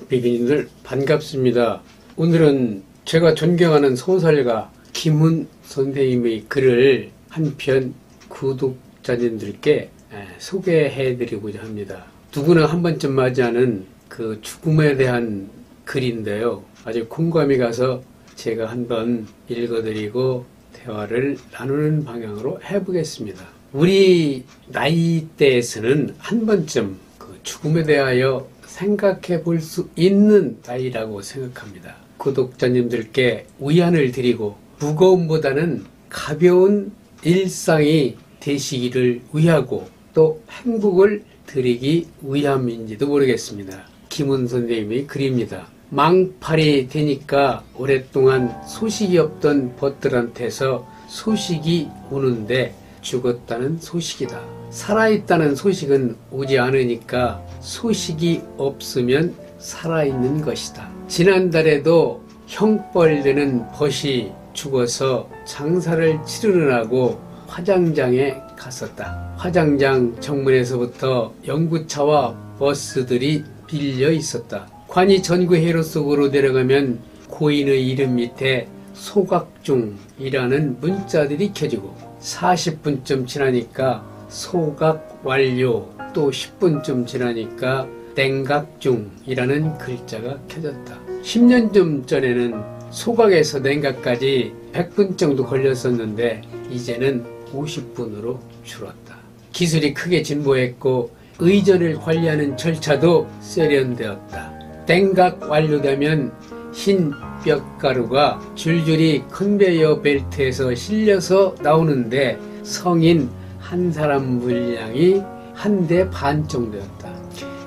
비기님들 반갑습니다. 오늘은 제가 존경하는 소설가 김훈 선생님의 글을 한 편 구독자님들께 소개해드리고자 합니다. 누구나 한 번쯤 맞이하는 그 죽음에 대한 글인데요. 아주 공감이 가서 제가 한번 읽어드리고 대화를 나누는 방향으로 해보겠습니다. 우리 나이대에서는 한 번쯤 그 죽음에 대하여 생각해 볼 수 있는 나이라고 생각합니다. 구독자님들께 위안을 드리고 무거움보다는 가벼운 일상이 되시기를 위하고 또 행복을 드리기 위함인지도 모르겠습니다. 김훈 선생님의 글입니다. 망팔이 되니까 오랫동안 소식이 없던 벗들한테서 소식이 오는데 죽었다는 소식이다. 살아있다는 소식은 오지 않으니까 소식이 없으면 살아있는 것이다. 지난달에도 형벌되는 벗이 죽어서 장사를 치르느라고 화장장에 갔었다. 화장장 정문에서부터 연구차와 버스들이 빌려 있었다. 관이 전구회로 속으로 내려가면 고인의 이름 밑에 소각중이라는 문자들이 켜지고 40분쯤 지나니까 소각 완료, 또 10분쯤 지나니까 냉각중이라는 글자가 켜졌다. 10년쯤 전에는 소각에서 냉각까지 100분 정도 걸렸었는데 이제는 50분으로 줄었다. 기술이 크게 진보했고 의전을 관리하는 절차도 세련되었다. 냉각 완료되면 흰 뼈가루가 줄줄이 컨베이어 벨트에서 실려서 나오는데 성인 한 사람 분량이 1대 반 정도였다.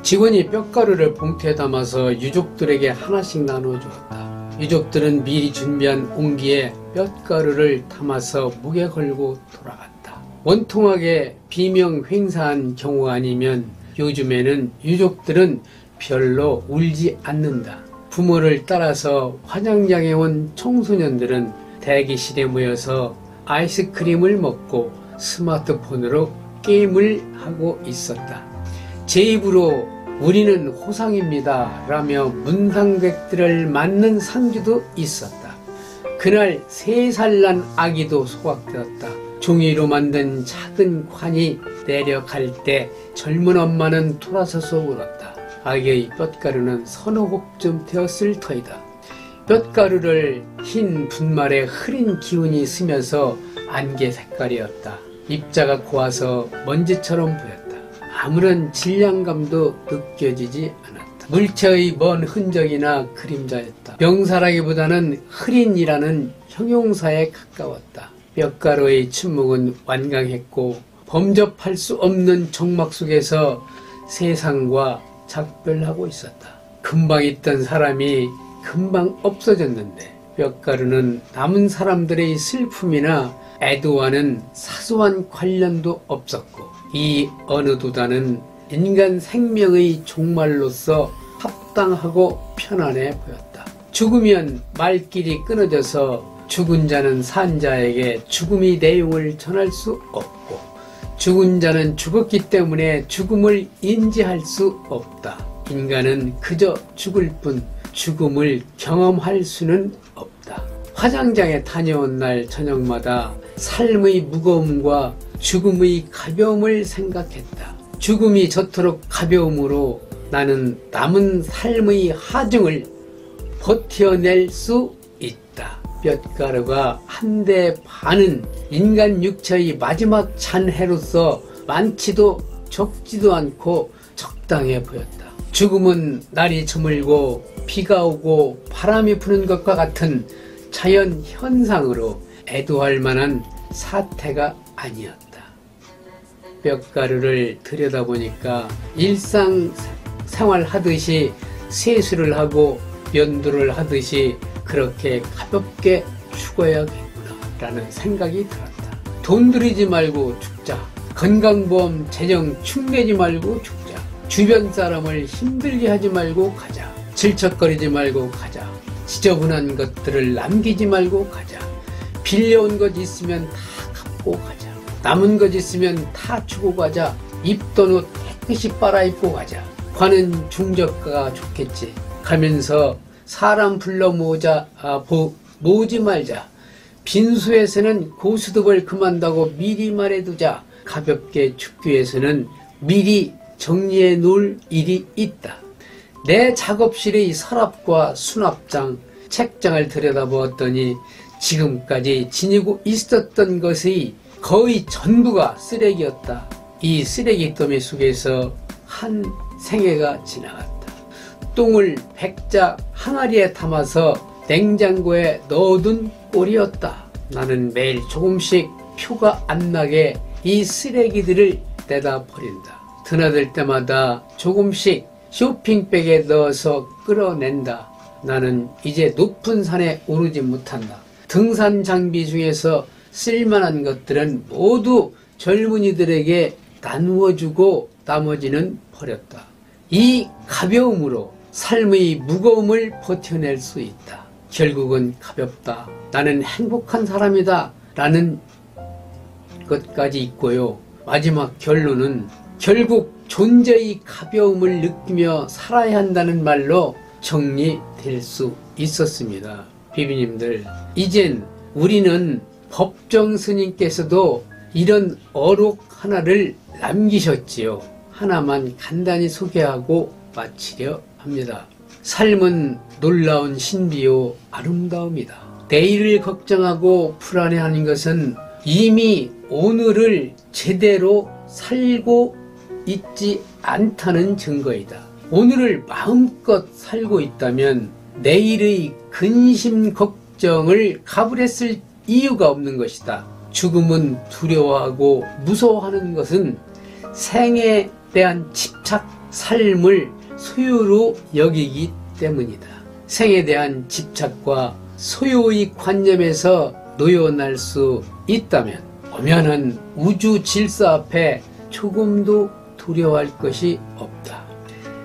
직원이 뼈가루를 봉투에 담아서 유족들에게 하나씩 나눠주었다. 유족들은 미리 준비한 옹기에 뼈가루를 담아서 목에 걸고 돌아갔다. 원통하게 비명 횡사한 경우 아니면 요즘에는 유족들은 별로 울지 않는다. 부모를 따라서 화장장에 온 청소년들은 대기실에 모여서 아이스크림을 먹고 스마트폰으로 게임을 하고 있었다. 제 입으로 우리는 호상입니다 라며 문상객들을 맞는 상주도 있었다. 그날 3살 난 아기도 소각되었다. 종이로 만든 작은 관이 내려갈 때 젊은 엄마는 돌아서서 울었다. 아기의 뼈가루는 서너 곱쯤 되었을 터이다. 뼈가루를 흰 분말에 흐린 기운이 스며서 안개 색깔이었다. 입자가 고와서 먼지처럼 보였다. 아무런 질량감도 느껴지지 않았다. 물체의 먼 흔적이나 그림자였다. 명사라기보다는 흐린이라는 형용사에 가까웠다. 뼈가루의 침묵은 완강했고 범접할 수 없는 정막 속에서 세상과 작별하고 있었다. 금방 있던 사람이 금방 없어졌는데 뼈가루는 남은 사람들의 슬픔이나 애도와는 사소한 관련도 없었고 이 어느 도단은 인간 생명의 종말로서 합당하고 편안해 보였다. 죽으면 말길이 끊어져서 죽은 자는 산 자에게 죽음의 내용을 전할 수 없고 죽은 자는 죽었기 때문에 죽음을 인지할 수 없다. 인간은 그저 죽을 뿐 죽음을 경험할 수는 없다. 화장장에 다녀온 날 저녁마다 삶의 무거움과 죽음의 가벼움을 생각했다. 죽음이 저토록 가벼움으로 나는 남은 삶의 하중을 버텨낼 수 있다. 뼈가루가 1대 반은 인간 육체의 마지막 잔해로서 많지도 적지도 않고 적당해 보였다. 죽음은 날이 저물고 비가 오고 바람이 부는 것과 같은 자연 현상으로 애도할 만한 사태가 아니었다. 뼈가루를 들여다보니까 일상생활 하듯이 세수를 하고 면도를 하듯이 그렇게 가볍게 죽어야겠구나 라는 생각이 들었다. 돈 들이지 말고 죽자. 건강보험 재정 축내지 말고 죽자. 주변 사람을 힘들게 하지 말고 가자. 질척거리지 말고 가자. 지저분한 것들을 남기지 말고 가자. 빌려온 것 있으면 다 갚고 가자. 남은 것 있으면 다 주고 가자. 입던 옷 깨끗이 빨아입고 가자. 관은 중저가가 좋겠지. 가면서 사람 불러 모으지 말자. 빈소에서는 고스톱을 그만두고 미리 말해두자. 가볍게 죽기 위해서는 미리 정리해 놓을 일이 있다. 내 작업실의 서랍과 수납장, 책장을 들여다보았더니 지금까지 지니고 있었던 것의 거의 전부가 쓰레기였다. 이 쓰레기 더미 속에서 한 생애가 지나갔다. 똥을 백자 항아리에 담아서 냉장고에 넣어둔 꼴이었다. 나는 매일 조금씩 표가 안 나게 이 쓰레기들을 떼다 버린다. 드나들 때마다 조금씩 쇼핑백에 넣어서 끌어낸다. 나는 이제 높은 산에 오르지 못한다. 등산 장비 중에서 쓸만한 것들은 모두 젊은이들에게 나누어주고 나머지는 버렸다. 이 가벼움으로 삶의 무거움을 버텨낼 수 있다. 결국은 가볍다. 나는 행복한 사람이다. 라는 것까지 있고요. 마지막 결론은 결국 존재의 가벼움을 느끼며 살아야 한다는 말로 정리될 수 있었습니다. 비비님들, 이젠 우리는 법정 스님께서도 이런 어록 하나를 남기셨지요. 하나만 간단히 소개하고 마치려 합니다. 삶은 놀라운 신비요 아름다움이다. 내일을 걱정하고 불안해하는 것은 이미 오늘을 제대로 살고 있지 않다는 증거이다. 오늘을 마음껏 살고 있다면 내일의 근심 걱정을 가불했을 이유가 없는 것이다. 죽음은 두려워하고 무서워하는 것은 생에 대한 집착, 삶을 소유로 여기기 때문이다. 생에 대한 집착과 소유의 관념에서 놓여날 수 있다면 엄연한 우주 질서 앞에 조금도 두려워할 것이 없다.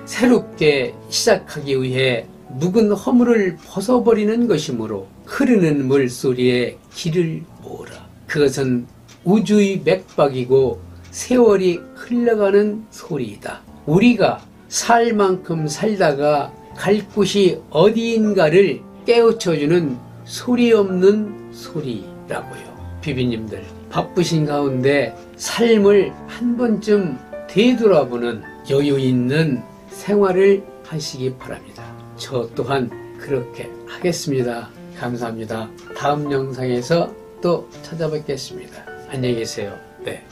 새롭게 시작하기 위해 묵은 허물을 벗어버리는 것이므로 흐르는 물소리에 길을 모으라. 그것은 우주의 맥박이고 세월이 흘러가는 소리이다. 우리가 살 만큼 살다가 갈 곳이 어디인가를 깨우쳐주는 소리 없는 소리라고요. 비비님들, 바쁘신 가운데 삶을 한 번쯤 되돌아보는 여유 있는 생활을 하시기 바랍니다. 저 또한 그렇게 하겠습니다. 감사합니다. 다음 영상에서 또 찾아뵙겠습니다. 안녕히 계세요. 네.